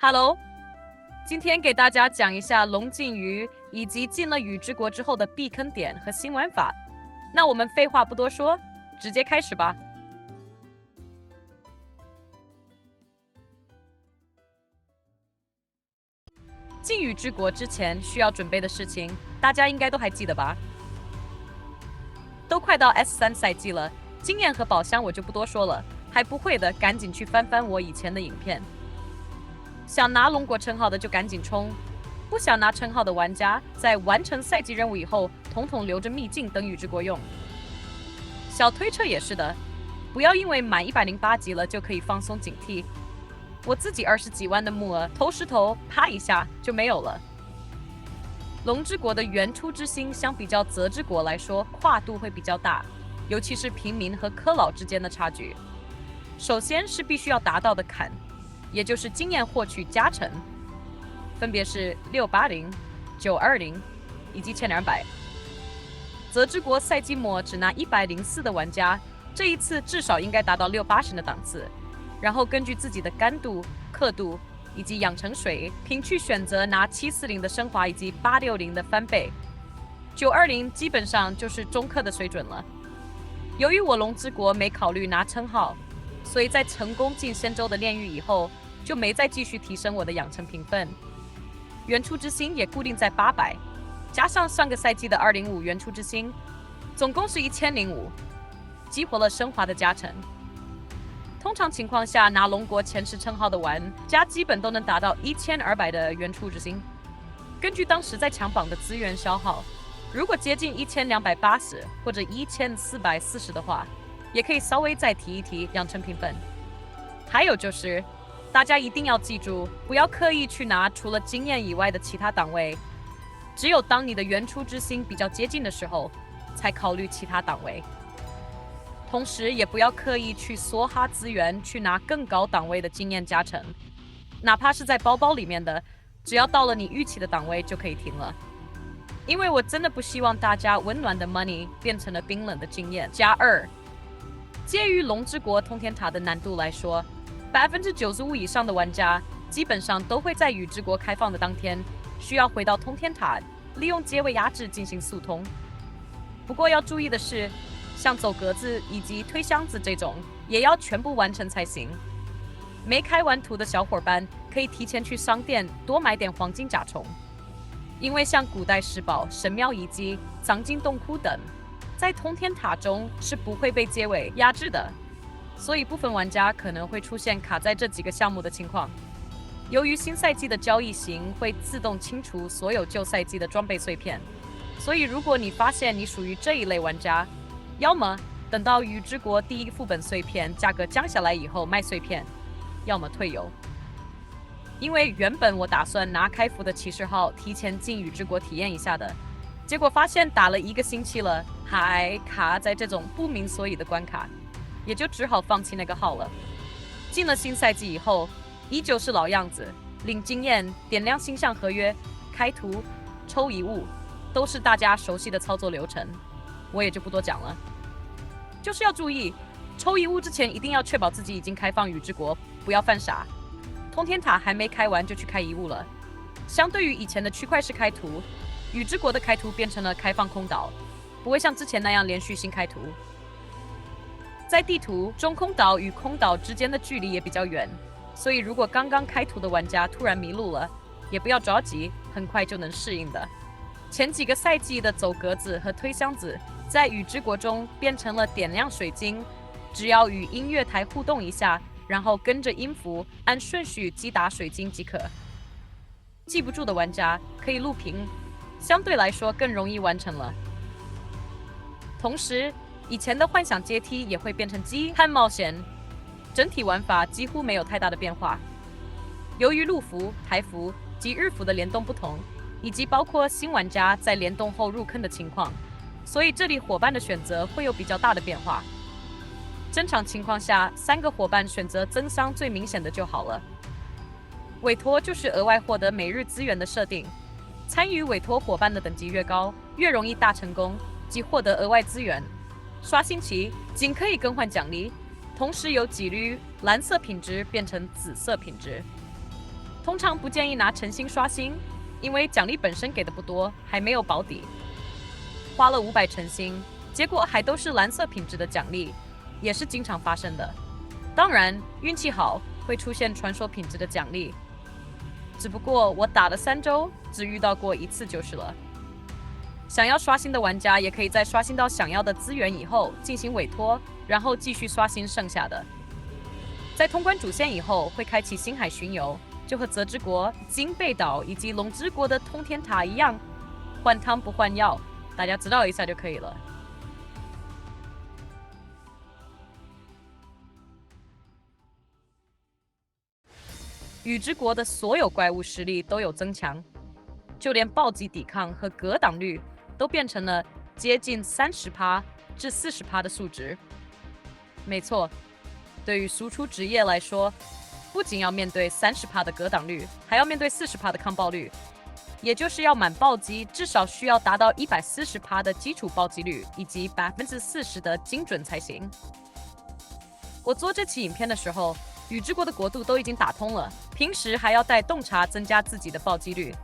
Hello，今天给大家讲一下龙进鱼以及进了宇之国之后的避坑点和新玩法。那我们废话不多说，直接开始吧。进宇之国之前需要准备的事情，大家应该都还记得吧？都快到 S3赛季了，经验和宝箱我就不多说了，还不会的赶紧去翻翻我以前的影片。想拿龙国称号的就赶紧冲，不想拿称号的玩家在完成赛季任务以后，统统留着秘境等宇之国用。小推车也是的，不要因为满108级了就可以放松警惕。我自己20几万的木额投石头，啪一下就没有了。龙之国的原初之心相比较泽之国来说，跨度会比较大，尤其是平民和科老之间的差距。首先是必须要达到的坎，也就是经验获取加成，分别是680、920以及1200。泽之国赛季末只拿104的玩家，这一次至少应该达到680的档次，然后根据自己的干度、刻度以及养成水平去选择拿740的升华以及860的翻倍。920基本上就是中刻的水准了。由于我龙之国没考虑拿称号，所以在成功进仙州的炼狱以后，就没再继续提升我的养成评分。原初之心也固定在800，加上上个赛季的205原初之心，总共是1005，激活了升华的加成。通常情况下，拿龙国前10称号的玩家基本都能达到1200的原初之心。根据当时在强榜的资源消耗，如果接近1280或者1440的话，也可以稍微再提一提养成评分。还有就是，大家一定要记住，不要刻意去拿除了经验以外的其他档位，只有当你的原初之心比较接近的时候，才考虑其他档位。同时也不要刻意去梭哈资源去拿更高档位的经验加成，哪怕是在包包里面的，只要到了你预期的档位就可以停了。因为我真的不希望大家温暖的 money 变成了冰冷的经验+2。介于龙之国通天塔的难度来说，95%以上的玩家基本上都会在宇之国开放的当天，需要回到通天塔，利用阶位压制进行速通。不过要注意的是，像走格子以及推箱子这种，也要全部完成才行。没开完图的小伙伴可以提前去商店多买点黄金甲虫，因为像古代石堡、神庙遗迹、藏经洞窟等，在通天塔中是不会被阶位压制的，所以部分玩家可能会出现卡在这几个项目的情况。由于新赛季的交易型会自动清除所有旧赛季的装备碎片，所以如果你发现你属于这一类玩家，要么等到宇之国第一副本碎片价格降下来以后卖碎片，要么退游。因为原本我打算拿开服的骑士号提前进宇之国体验一下的，结果发现打了1个星期了，还卡在这种不明所以的关卡，也就只好放弃那个号了。进了新赛季以后，依旧是老样子，领经验、点亮星象合约、开图、抽遗物，都是大家熟悉的操作流程，我也就不多讲了。就是要注意，抽遗物之前一定要确保自己已经开放宇之国，不要犯傻。通天塔还没开完就去开遗物了。相对于以前的区块式开图，宇之国的开图变成了开放空岛，不会像之前那样连续新开图。在地图中，空岛与空岛之间的距离也比较远，所以如果刚刚开图的玩家突然迷路了，也不要着急，很快就能适应的。前几个赛季的走格子和推箱子，在宇之国中变成了点亮水晶，只要与音乐台互动一下，然后跟着音符按顺序击打水晶即可。记不住的玩家可以录屏，相对来说更容易完成了。同时，以前的幻想阶梯也会变成机和冒险，整体玩法几乎没有太大的变化。由于陆服、台服及日服的联动不同，以及包括新玩家在联动后入坑的情况，所以这里伙伴的选择会有比较大的变化。正常情况下，3个伙伴选择增伤最明显的就好了。委托就是额外获得每日资源的设定，参与委托伙伴的等级越高，越容易大成功及获得额外资源。刷新期仅可以更换奖励，同时有几率蓝色品质变成紫色品质。通常不建议拿诚心刷新，因为奖励本身给的不多，还没有保底。花了500诚心，结果还都是蓝色品质的奖励，也是经常发生的。当然，运气好会出现传说品质的奖励，只不过我打了3周，只遇到过1次就是了。想要刷新的玩家也可以在刷新到想要的资源以后进行委托，然后继续刷新剩下的。在通关主线以后，会开启星海巡游，就和泽之国、金贝岛以及龙之国的通天塔一样，换汤不换药，大家知道一下就可以了。宇之国的所有怪物实力都有增强，就连暴击抵抗和格挡率都变成了接近30%至40%的数值。没错，对于输出职业来说，不仅要面对30%的格挡率，还要面对40%的抗爆率，也就是要满暴击至少需要达到140%的基础暴击率以及40%的精准才行。我做这期影片的时候，宇之国的国度都已经打通了，平时还要带洞察增加自己的暴击率。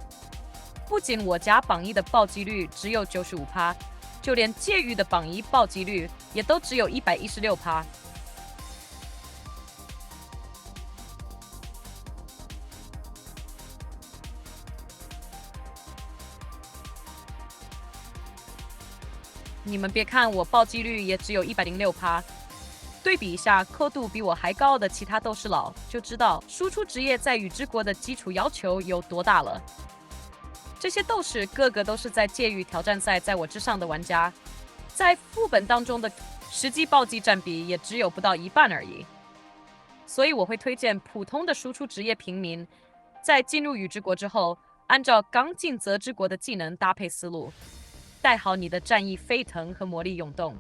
不仅我家榜1的暴击率只有95%，就连界域的榜1暴击率也都只有116%。你们别看我暴击率也只有106%，对比一下扣度比我还高的其他斗士佬，就知道输出职业在宇之国的基础要求有多大了。这些斗士个个都是在界域挑战赛在我之上的玩家，在副本当中的实际暴击占比也只有不到1半而已。所以我会推荐普通的输出职业平民，在进入宇之国之后，按照刚进泽之国的技能搭配思路，带好你的战意沸腾和魔力涌动。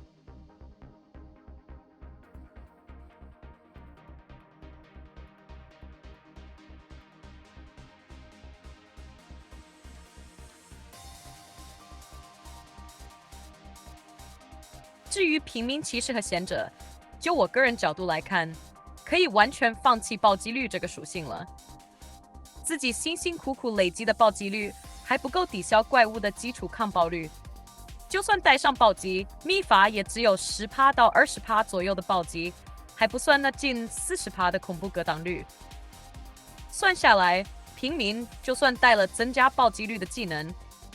至于平民骑士和贤者，就我个人角度来看，可以完全放弃暴击率这个属性了。自己辛辛苦苦累积的暴击率还不够抵消怪物的基础抗爆率，就算带上暴击，秘法也只有10%到20%左右的暴击，还不算那近40%的恐怖格挡率。算下来，平民就算带了增加暴击率的技能，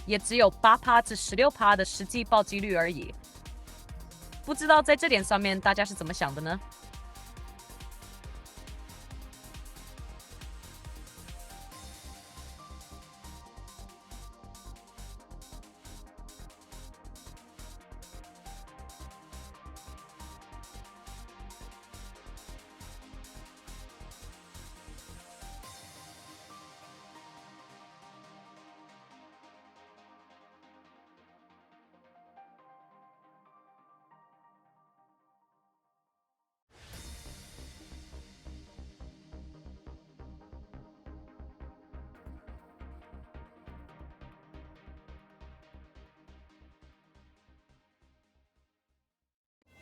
也只有8%至16%的实际暴击率而已。不知道在这点上面大家是怎么想的呢？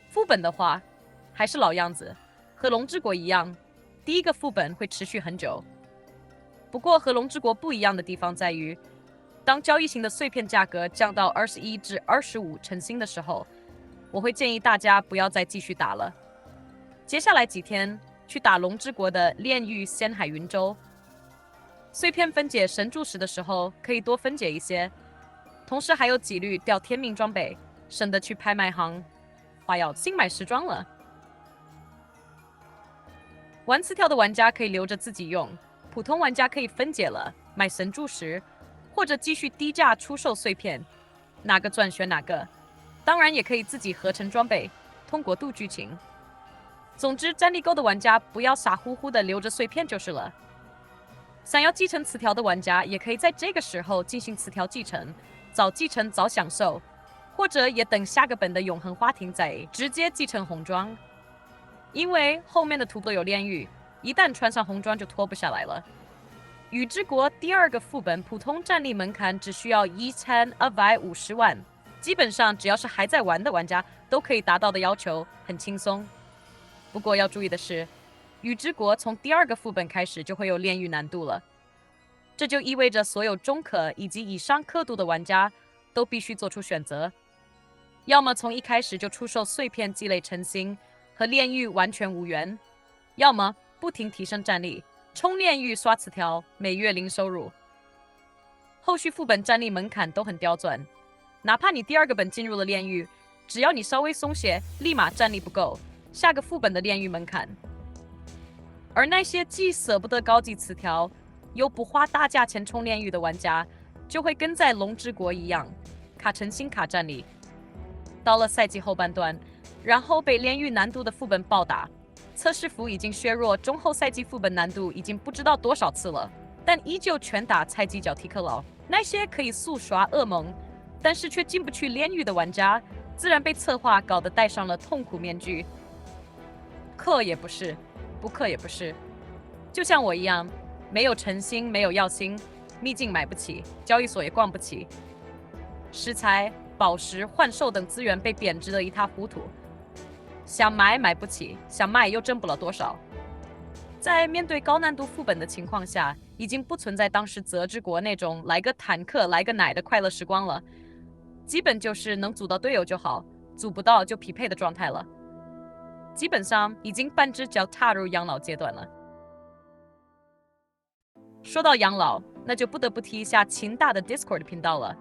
副本的话，还是老样子，和龙之国一样，第一个副本会持续很久。不过和龙之国不一样的地方在于，当交易型的碎片价格降到21至25诚心的时候，我会建议大家不要再继续打了。接下来几天去打龙之国的炼狱仙海云州，碎片分解神柱石的时候可以多分解一些，同时还有几率掉天命装备，省得去拍卖行花要新买时装了。玩词条的玩家可以留着自己用，普通玩家可以分解了买神柱石，或者继续低价出售碎片，哪个赚选哪个。当然也可以自己合成装备，通国度剧情。总之，战力够的玩家不要傻乎乎的留着碎片就是了。想要继承词条的玩家也可以在这个时候进行词条继承，早继承早享受。或者也等下个本的永恒花亭再直接继承红装，因为后面的图都有炼狱，一旦穿上红装就脱不下来了。宇之国第2个副本普通战力门槛只需要1250万，基本上只要是还在玩的玩家都可以达到的要求，很轻松。不过要注意的是，宇之国从第2个副本开始就会有炼狱难度了，这就意味着所有中可以及以上刻度的玩家都必须做出选择：要么从一开始就出售碎片积累诚心，和炼狱完全无缘；要么不停提升战力，充炼狱刷词条，每月零收入。后续副本战力门槛都很刁钻，哪怕你第2个本进入了炼狱，只要你稍微松懈，立马战力不够，下个副本的炼狱门槛。而那些既舍不得高级词条，又不花大价钱充炼狱的玩家，就会跟在龙之国一样，卡诚心卡战力。到了赛季后半段，然后被炼狱难度的副本暴打，测试服已经削弱，中后赛季副本难度已经不知道多少次了，但依旧拳打菜鸡脚踢克劳。那些可以速刷噩梦，但是却进不去炼狱的玩家，自然被策划搞得戴上了痛苦面具。氪也不是，不氪也不是，就像我一样，没有诚心，没有耀星，秘境买不起，交易所也逛不起，食材、宝石、幻兽等资源被贬值得一塌糊涂，想买买不起，想卖又挣不了多少。在面对高难度副本的情况下，已经不存在当时泽之国那种来个坦克来个奶的快乐时光了，基本就是能组到队友就好，组不到就匹配的状态了。基本上已经半只脚踏入养老阶段了。说到养老，那就不得不提一下秦大的 Discord 频道了，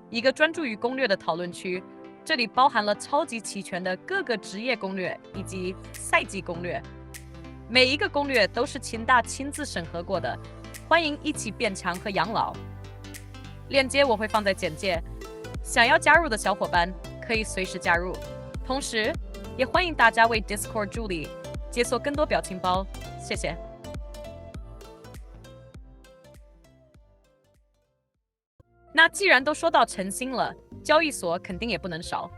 一个专注于攻略的讨论区，这里包含了超级齐全的各个职业攻略以及赛季攻略，每一个攻略都是秦大亲自审核过的，欢迎一起变强和养老。链接我会放在简介，想要加入的小伙伴可以随时加入，同时也欢迎大家为 Discord 助力，解锁更多表情包，谢谢。那既然都说到诚心了，交易所肯定也不能少。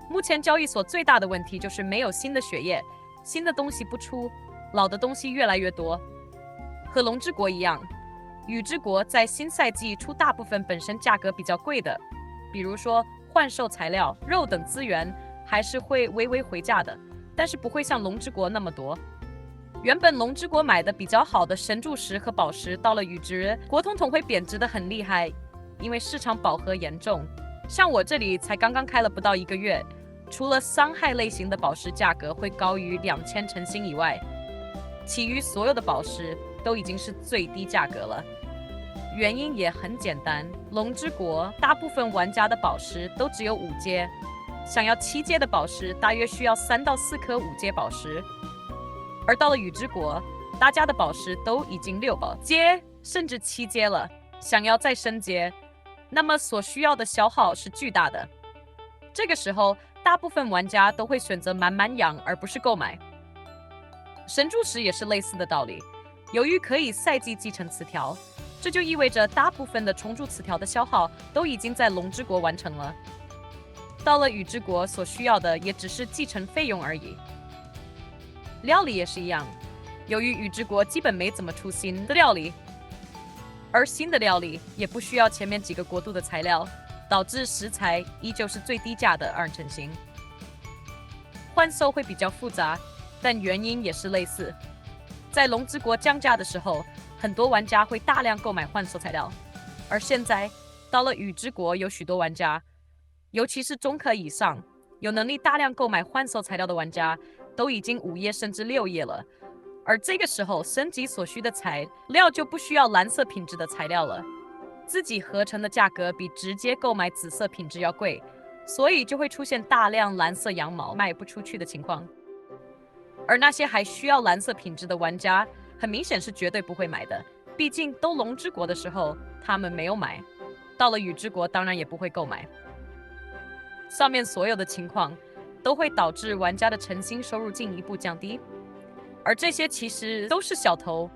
目前交易所最大的问题就是没有新的血液，新的东西不出，老的东西越来越多。和龙之国一样，宇之国在新赛季出大部分本身价格比较贵的，比如说幻兽材料、肉等资源，还是会微微回价的，但是不会像龙之国那么多。原本龙之国买的比较好的神柱石和宝石，到了宇之国统统会贬值的很厉害，因为市场饱和严重。像我这里才刚刚开了不到1个月，除了伤害类型的宝石价格会高于2000诚心以外，其余所有的宝石都已经是最低价格了。原因也很简单，龙之国大部分玩家的宝石都只有5阶，想要7阶的宝石大约需要3到4颗5阶宝石，而到了宇之国，大家的宝石都已经6阶甚至7阶了，想要再升阶，那么所需要的消耗是巨大的。这个时候，大部分玩家都会选择慢慢养，而不是购买。神柱石也是类似的道理，由于可以赛季继承词条，这就意味着大部分的重铸词条的消耗都已经在龙之国完成了。到了宇之国，所需要的也只是继承费用而已。料理也是一样，由于宇之国基本没怎么出新的料理，而新的料理也不需要前面几个国度的材料，导致食材依旧是最低价的2成型。换售会比较复杂，但原因也是类似。在龙之国降价的时候，很多玩家会大量购买换售材料，而现在到了宇之国，有许多玩家，尤其是中科以上有能力大量购买换售材料的玩家，都已经5页甚至6页了。而这个时候升级所需的材料就不需要蓝色品质的材料了，自己合成的价格比直接购买紫色品质要贵，所以就会出现大量蓝色羊毛卖不出去的情况。而那些还需要蓝色品质的玩家，很明显是绝对不会买的，毕竟都龙之国的时候他们没有买，到了宇之国当然也不会购买。上面所有的情况都会导致玩家的诚心收入进一步降低，而这些其实都是小头，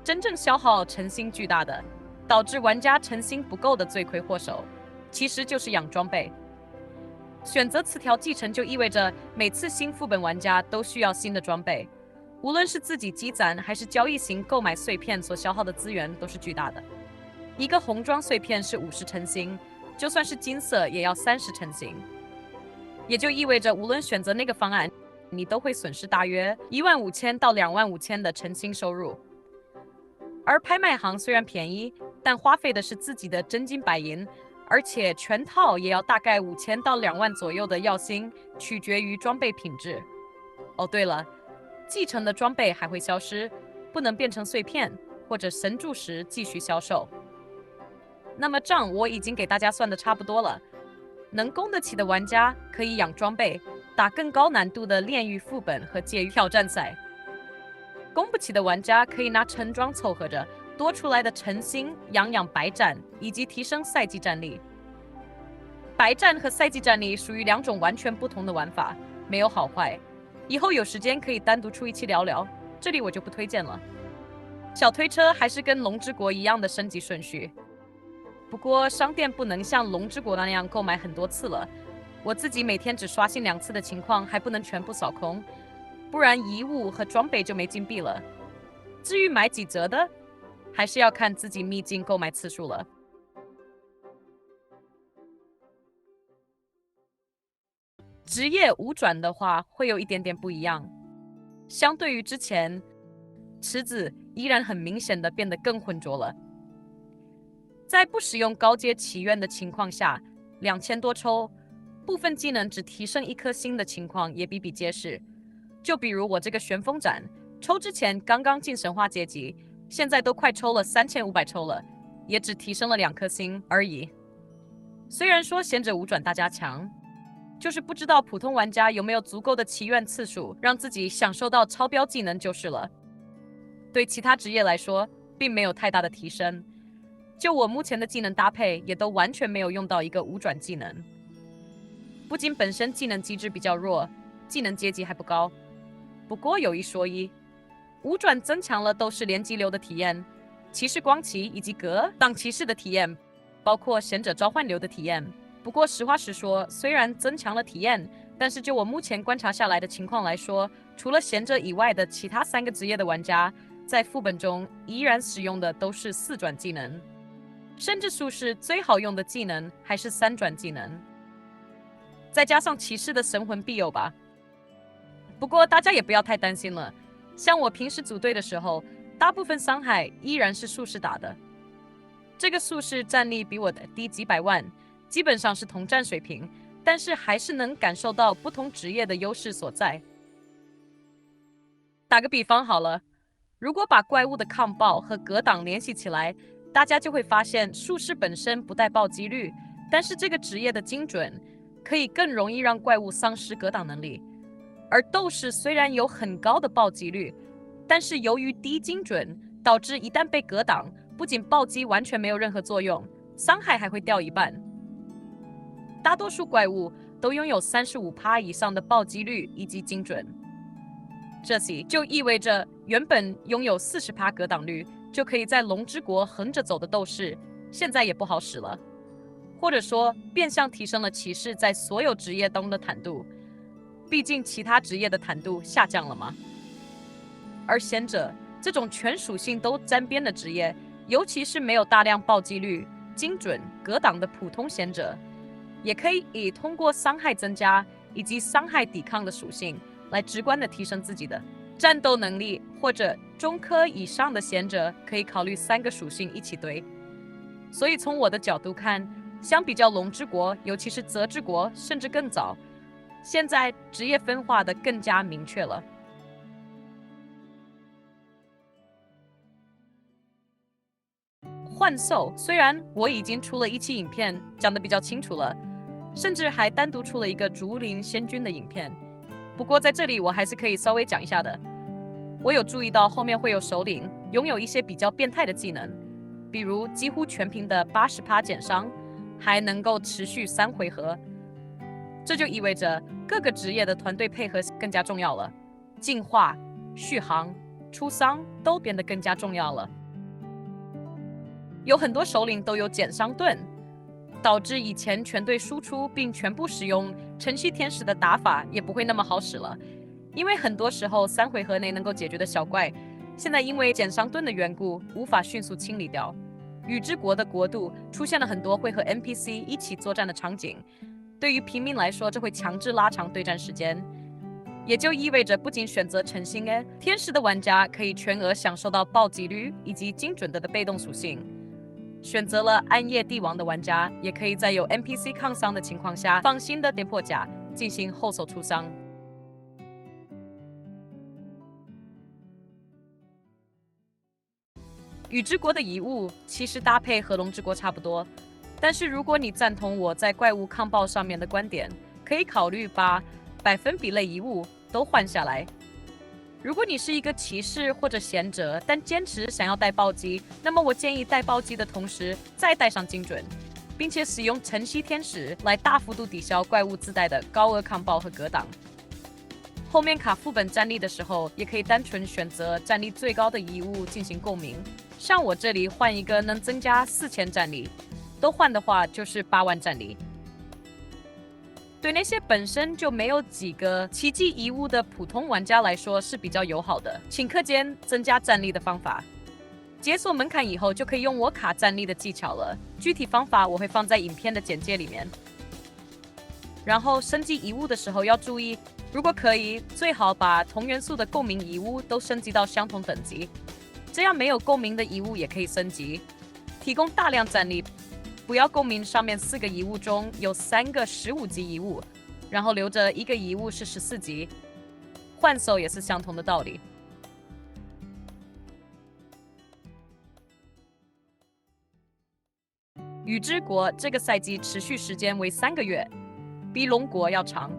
真正消耗诚心巨大的，导致玩家诚心不够的罪魁祸首，其实就是养装备。选择词条继承就意味着每次新副本玩家都需要新的装备，无论是自己积攒还是交易型购买碎片所消耗的资源都是巨大的。一个红装碎片是50诚心，就算是金色也要30诚心，也就意味着无论选择那个方案，你都会损失大约15000到25000的诚心收入。而拍卖行虽然便宜，但花费的是自己的真金白银，而且全套也要大概5000到2万左右的药薪，取决于装备品质。哦，对了，继承的装备还会消失，不能变成碎片或者神柱石继续销售。那么账我已经给大家算得差不多了，能供得起的玩家可以养装备，打更高难度的炼狱副本和界域挑战赛。供不起的玩家可以拿橙装凑合着，多出来的橙星养白战，以及提升赛季战力。白战和赛季战力属于2种完全不同的玩法，没有好坏。以后有时间可以单独出一期聊聊，这里我就不推荐了。小推车还是跟龙之国一样的升级顺序，不过商店不能像龙之国那样购买很多次了。我自己每天只刷新2次的情况还不能全部扫空，不然遗物和装备就没金币了。至于买几折的，还是要看自己秘境购买次数了。职业5转的话会有一点点不一样，相对于之前，池子依然很明显的变得更浑浊了。在不使用高阶祈愿的情况下，2000多抽，部分技能只提升1颗星的情况也比比皆是。就比如我这个旋风斩，抽之前刚刚进神话阶级，现在都快抽了3500抽了，也只提升了2颗星而已。虽然说贤者5转大家强，就是不知道普通玩家有没有足够的祈愿次数，让自己享受到超标技能就是了。对其他职业来说，并没有太大的提升。就我目前的技能搭配，也都完全没有用到一个5转技能。不仅本身技能机制比较弱，技能阶级还不高。不过有一说一，5转增强了斗士连击流的体验，骑士光骑以及格挡骑士的体验，包括贤者召唤流的体验。不过实话实说，虽然增强了体验，但是就我目前观察下来的情况来说，除了贤者以外的其他3个职业的玩家，在副本中依然使用的都是4转技能，甚至术士最好用的技能还是3转技能，再加上骑士的神魂必有吧。不过大家也不要太担心了，像我平时组队的时候，大部分伤害依然是术士打的。这个术士战力比我的低几百万，基本上是同战水平，但是还是能感受到不同职业的优势所在。打个比方好了，如果把怪物的抗爆和格挡联系起来，大家就会发现术士本身不带暴击率，但是这个职业的精准可以更容易让怪物丧失格挡能力。而斗士虽然有很高的暴击率，但是由于低精准，导致一旦被格挡，不仅暴击完全没有任何作用，伤害还会掉一半。大多数怪物都拥有35%以上的暴击率以及精准，这就意味着原本拥有40%格挡率就可以在龙之国横着走的斗士，现在也不好使了，或者说变相提升了骑士在所有职业中的坦度。毕竟其他职业的坦度下降了嘛。而贤者这种全属性都沾边的职业，尤其是没有大量暴击率、精准、格挡的普通贤者，也可以通过伤害增加以及伤害抵抗的属性来直观的提升自己的战斗能力，或者中科以上的贤者可以考虑3个属性一起堆。所以从我的角度看，相比较龙之国，尤其是泽之国，甚至更早，现在职业分化的更加明确了。幻兽虽然我已经出了一期影片讲得比较清楚了，甚至还单独出了一个竹林仙君的影片，不过在这里我还是可以稍微讲一下的。我有注意到后面会有首领拥有一些比较变态的技能，比如几乎全屏的80%减伤，还能够持续3回合。这就意味着各个职业的团队配合更加重要了，进化、续航、出伤都变得更加重要了。有很多首领都有减伤盾，导致以前全队输出并全部使用晨曦天使的打法也不会那么好使了，因为很多时候3回合内能够解决的小怪，现在因为减伤盾的缘故无法迅速清理掉。雨之国的国度出现了很多会和 NPC 一起作战的场景，对于平民来说，这会强制拉长对战时间。也就意味着不仅选择诚心天使的玩家可以全额享受到暴击率以及精准的被动属性，选择了暗夜帝王的玩家也可以在有 NPC 抗伤的情况下放心的跌破甲进行后手出伤。雨之国的遗物其实搭配和龙之国差不多，但是如果你赞同我在怪物抗爆上面的观点，可以考虑把百分比类遗物都换下来。如果你是一个骑士或者贤者，但坚持想要带暴击，那么我建议带暴击的同时再带上精准，并且使用晨曦天使来大幅度抵消怪物自带的高额抗爆和格挡。后面卡副本战力的时候，也可以单纯选择战力最高的遗物进行共鸣，像我这里换一个能增加4000战力，都换的话就是8万战力。对那些本身就没有几个奇迹遗物的普通玩家来说是比较友好的，顷刻间增加战力的方法。解锁门槛以后就可以用我卡战力的技巧了，具体方法我会放在影片的简介里面。然后升级遗物的时候要注意，如果可以，最好把同元素的共鸣遗物都升级到相同等级，这样没有共鸣的遗物也可以升级，提供大量战力。不要共鸣上面4个遗物中有3个15级遗物，然后留着1个遗物是14级。换手也是相同的道理。雨之国这个赛季持续时间为3个月，比龙国要长。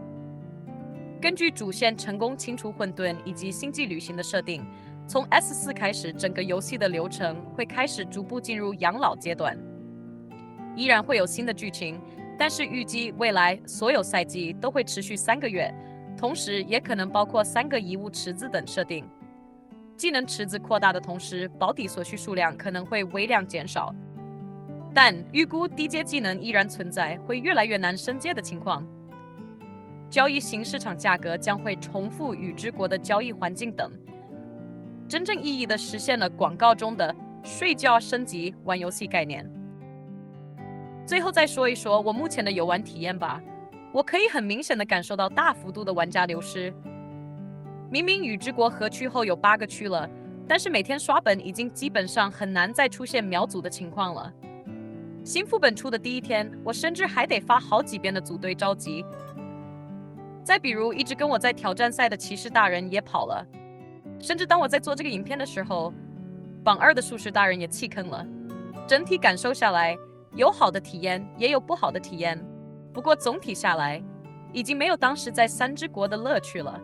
根据主线成功清除混沌以及星际旅行的设定，从 S4 开始，整个游戏的流程会开始逐步进入养老阶段。依然会有新的剧情，但是预计未来所有赛季都会持续3个月，同时也可能包括3个遗物池子等设定。技能池子扩大的同时，保底所需数量可能会微量减少，但预估低阶技能依然存在，会越来越难升阶的情况。交易型市场价格将会重复雨之国的交易环境等，真正意义地实现了广告中的睡觉升级玩游戏概念。最后再说一说我目前的游玩体验吧，我可以很明显地感受到大幅度的玩家流失。明明雨之国合区后有8个区了，但是每天刷本已经基本上很难再出现秒组的情况了。新副本出的第1天，我甚至还得发好几遍的组队召集。再比如一直跟我在挑战赛的骑士大人也跑了，甚至当我在做这个影片的时候，榜2的术士大人也弃坑了。整体感受下来，有好的体验，也有不好的体验。不过总体下来，已经没有当时在3之国的乐趣了。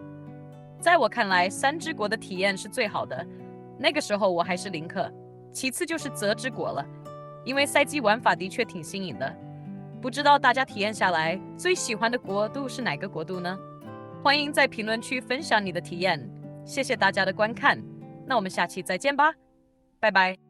在我看来，3之国的体验是最好的。那个时候我还是林克，其次就是泽之国了，因为赛季玩法的确挺新颖的。不知道大家体验下来，最喜欢的国度是哪个国度呢？欢迎在评论区分享你的体验。谢谢大家的观看，那我们下期再见吧，拜拜。